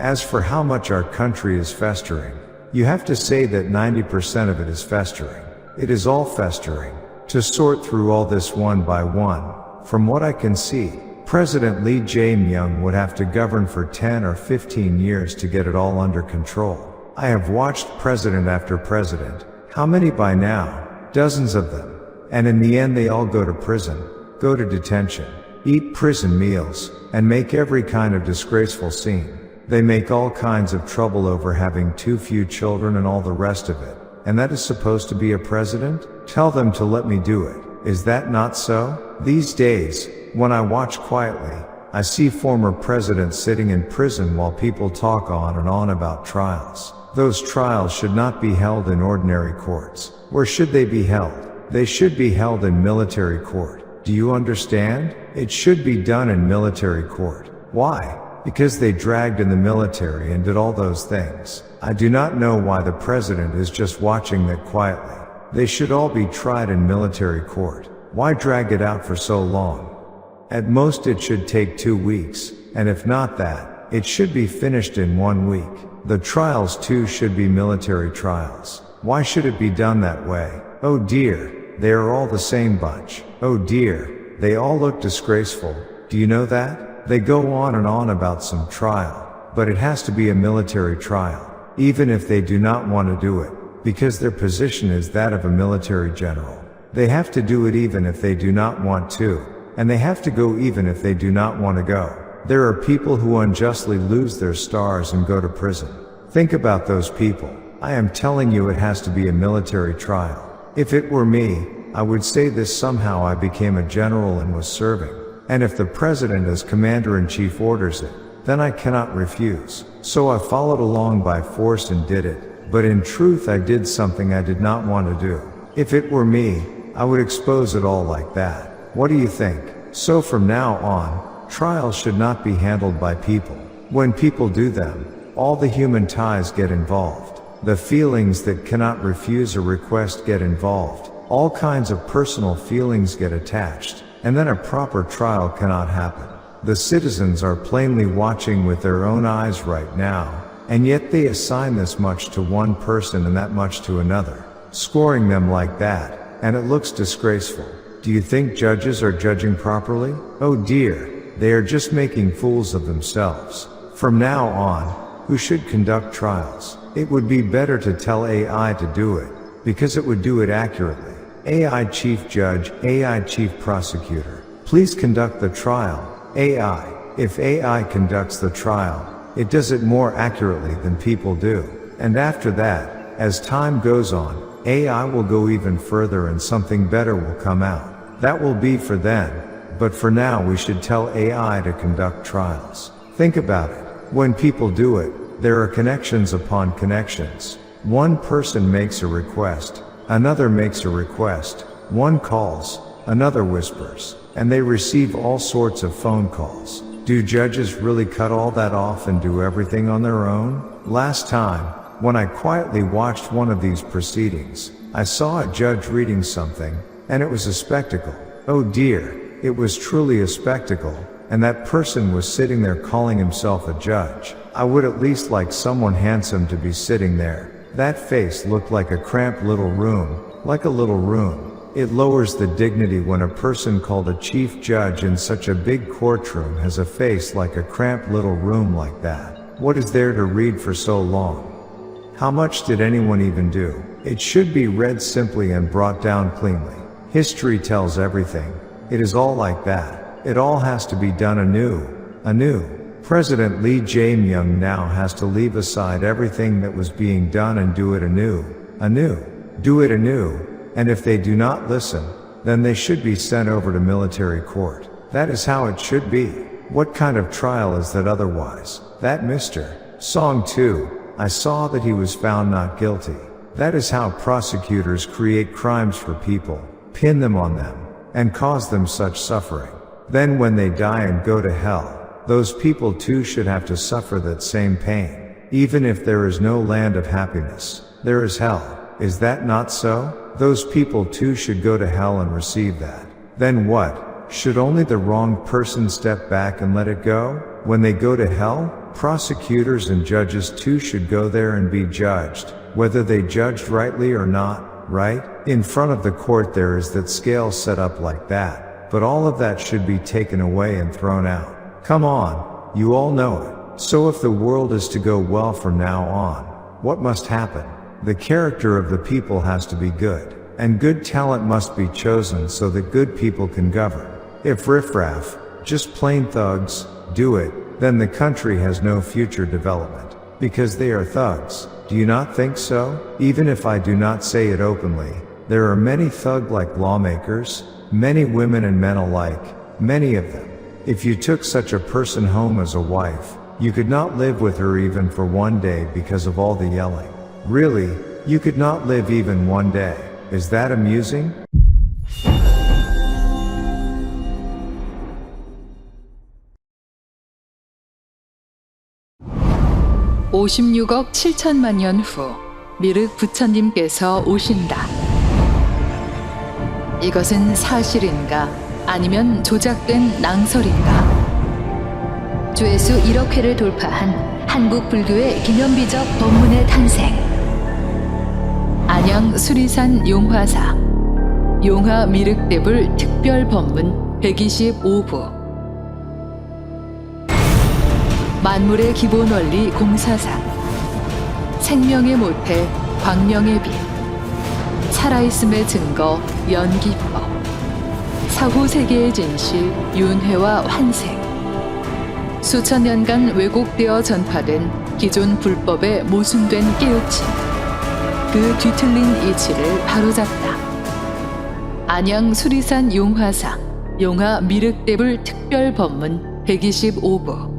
As for how much our country is festering, you have to say that 90% of it is festering. It is all festering. To sort through all this one by one, from what I can see, President Lee Jae-myung would have to govern for 10 or 15 years to get it all under control. I have watched president after president. How many by now? Dozens of them. And in the end they all go to prison, go to detention, eat prison meals, and make every kind of disgraceful scene. They make all kinds of trouble over having too few children and all the rest of it. And that is supposed to be a president? Tell them to let me do it. Is that not so? These days, when I watch quietly, I see former presidents sitting in prison while people talk on and on about trials. Those trials should not be held in ordinary courts. Where should they be held? They should be held in military court. Do you understand? It should be done in military court. Why? Because they dragged in the military and did all those things. I do not know why the president is just watching that quietly. They should all be tried in military court. Why drag it out for so long? At most it should take 2 weeks, and if not that, it should be finished in 1 week. The trials too should be military trials. Why should it be done that way? Oh dear, they are all the same bunch. Oh dear, they all look disgraceful. Do you know that? They go on and on about some trial, but it has to be a military trial, even if they do not want to do it, because their position is that of a military general. They have to do it even if they do not want to, and they have to go even if they do not want to go. There are people who unjustly lose their stars and go to prison. Think about those people. I am telling you it has to be a military trial. If it were me, I would say this: somehow I became a general and was serving. And if the president as commander-in-chief orders it, then I cannot refuse. So I followed along by force and did it. But in truth I did something I did not want to do. If it were me, I would expose it all like that. What do you think? So from now on, trials should not be handled by people. When people do them, all the human ties get involved. The feelings that cannot refuse a request get involved. All kinds of personal feelings get attached, and then a proper trial cannot happen. The citizens are plainly watching with their own eyes right now, and yet they assign this much to one person and that much to another, scoring them like that, and it looks disgraceful. Do you think judges are judging properly? Oh dear, they are just making fools of themselves. From now on, who should conduct trials? It would be better to tell AI to do it, because it would do it accurately. AI chief judge, AI chief prosecutor, please conduct the trial. AI. If AI conducts the trial, it does it more accurately than people do. And after that, as time goes on, AI will go even further and something better will come out. That will be for then, but for now we should tell AI to conduct trials. Think about it. When people do it, there are connections upon connections. One person makes a request, another makes a request, one calls, another whispers, and they receive all sorts of phone calls. Do judges really cut all that off and do everything on their own? Last time, when I quietly watched one of these proceedings, I saw a judge reading something, and it was a spectacle. Oh dear, it was truly a spectacle, and that person was sitting there calling himself a judge. I would at least like someone handsome to be sitting there. That face looked like a cramped little room, like a little room. It lowers the dignity when a person called a chief judge in such a big courtroom has a face like a cramped little room like that. What is there to read for so long? How much did anyone even do? It should be read simply and brought down cleanly. History tells everything. It is all like that. It all has to be done anew. President Lee Jae-myung now has to leave aside everything that was being done and do it anew. Do it anew. And if they do not listen, then they should be sent over to military court. That is how it should be. What kind of trial is that otherwise? That Mr. Song 2, I saw that he was found not guilty. That is how prosecutors create crimes for people, pin them on them, and cause them such suffering. Then when they die and go to hell, those people too should have to suffer that same pain. Even if there is no land of happiness, there is hell. Is that not so? Those people too should go to hell and receive that. Then what? Should only the wrong person step back and let it go? When they go to hell, prosecutors and judges too should go there and be judged, whether they judged rightly or not, right? In front of the court there is that scale set up like that, but all of that should be taken away and thrown out. Come on, you all know it. So if the world is to go well from now on, what must happen? The character of the people has to be good, and good talent must be chosen so that good people can govern. If riffraff, just plain thugs, do it, then the country has no future development, because they are thugs. Do you not think so? Even if I do not say it openly, there are many thug-like lawmakers, many women and men alike, many of them. If you took such a person home as a wife, you could not live with her even for one day because of all the yelling. Really, you could not live even one day. Is that amusing? 56억 7천만 년 후 미륵 부처님께서 오신다. 이것은 사실인가 아니면 조작된 낭설인가? 조회수 1억 회를 돌파한 한국 불교의 기념비적 법문의 탄생. 안양 수리산 용화사 용화미륵대불 특별 법문 125부. 만물의 기본 원리 공사상, 생명의 모태 광명의 빛, 살아있음의 증거 연기법, 사후 세계의 진실 윤회와 환생. 수천 년간 왜곡되어 전파된 기존 불법에 모순된 깨우침, 그 뒤틀린 이치를 바로잡다. 안양 수리산 용화상 용화미륵대불 특별 법문 125부.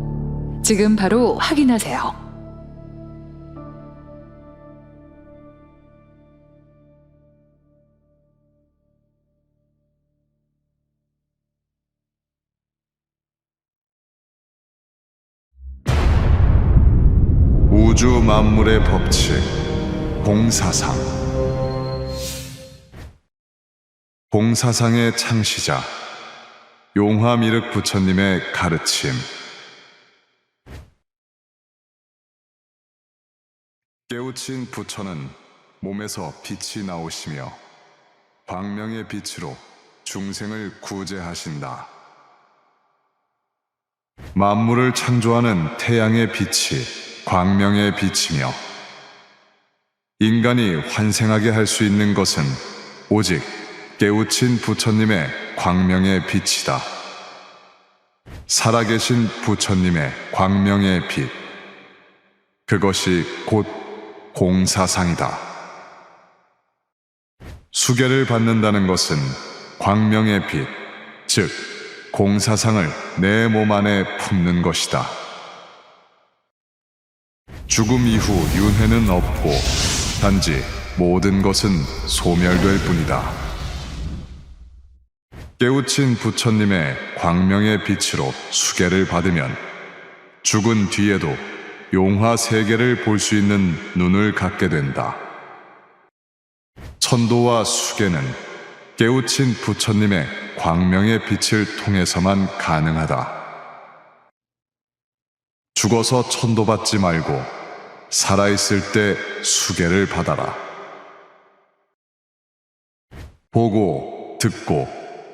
지금 바로 확인하세요. 우주 만물의 법칙, 공사상. 공사상의 창시자, 용화미륵부처님의 가르침. 깨우친 부처는 몸에서 빛이 나오시며 광명의 빛으로 중생을 구제하신다. 만물을 창조하는 태양의 빛이 광명의 빛이며 인간이 환생하게 할 수 있는 것은 오직 깨우친 부처님의 광명의 빛이다. 살아계신 부처님의 광명의 빛, 그것이 곧 공사상이다. 수계를 받는다는 것은 광명의 빛, 즉 공사상을 내 몸 안에 품는 것이다. 죽음 이후 윤회는 없고 단지 모든 것은 소멸될 뿐이다. 깨우친 부처님의 광명의 빛으로 수계를 받으면 죽은 뒤에도 용화 세계를 볼 수 있는 눈을 갖게 된다. 천도와 수계는 깨우친 부처님의 광명의 빛을 통해서만 가능하다. 죽어서 천도받지 말고 살아있을 때 수계를 받아라. 보고, 듣고,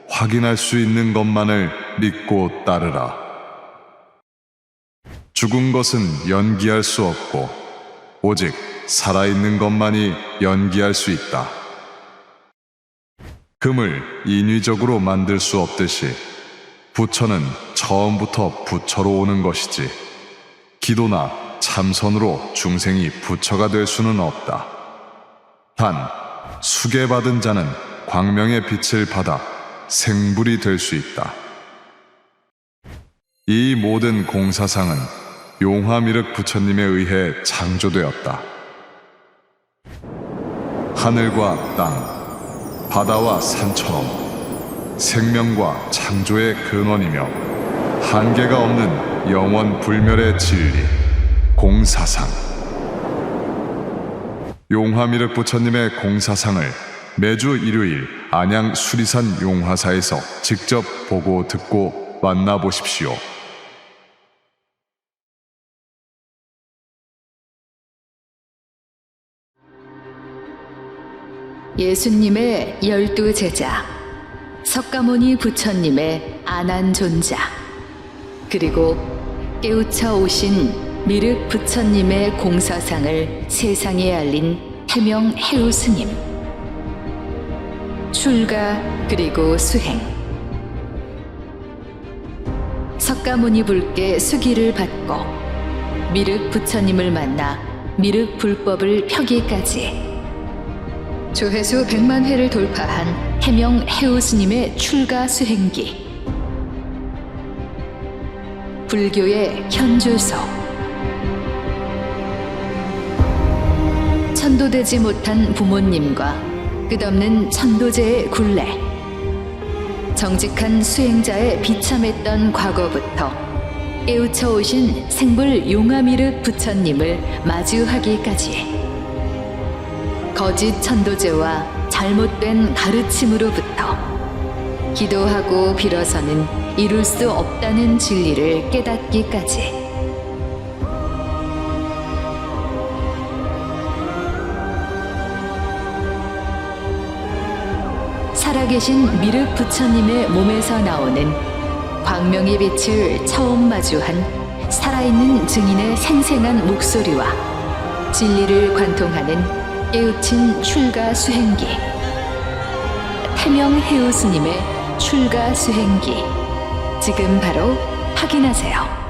확인할 수 있는 것만을 믿고 따르라. 죽은 것은 연기할 수 없고 오직 살아있는 것만이 연기할 수 있다. 금을 인위적으로 만들 수 없듯이 부처는 처음부터 부처로 오는 것이지 기도나 참선으로 중생이 부처가 될 수는 없다. 단 수계받은 자는 광명의 빛을 받아 생불이 될 수 있다. 이 모든 공사상은 용화미륵부처님에 의해 창조되었다. 하늘과 땅, 바다와 산처럼 생명과 창조의 근원이며 한계가 없는 영원 불멸의 진리, 공사상. 용화미륵부처님의 공사상을 매주 일요일 안양 수리산 용화사에서 직접 보고 듣고 만나보십시오. 예수님의 12제자, 석가모니 부처님의 안한존자, 그리고 깨우쳐 오신 미륵부처님의 공사상을 세상에 알린 해명 해우 스님. 출가 그리고 수행. 석가모니 불께 수기를 받고 미륵부처님을 만나 미륵불법을 펴기까지 조회수 100만 회를 돌파한 해명 해우 스님의 출가 수행기. 불교의 현주소. 천도되지 못한 부모님과 끝없는 천도제의 굴레. 정직한 수행자의 비참했던 과거부터 깨우쳐 오신 생불 용화미륵부처님을 마주하기까지. 거짓 천도제와 잘못된 가르침으로부터 기도하고 빌어서는 이룰 수 없다는 진리를 깨닫기까지. 살아계신 미륵부처님의 몸에서 나오는 광명의 빛을 처음 마주한 살아있는 증인의 생생한 목소리와 진리를 관통하는 깨우친 출가 수행기. 해명 해우 스님의 출가 수행기. 지금 바로 확인하세요.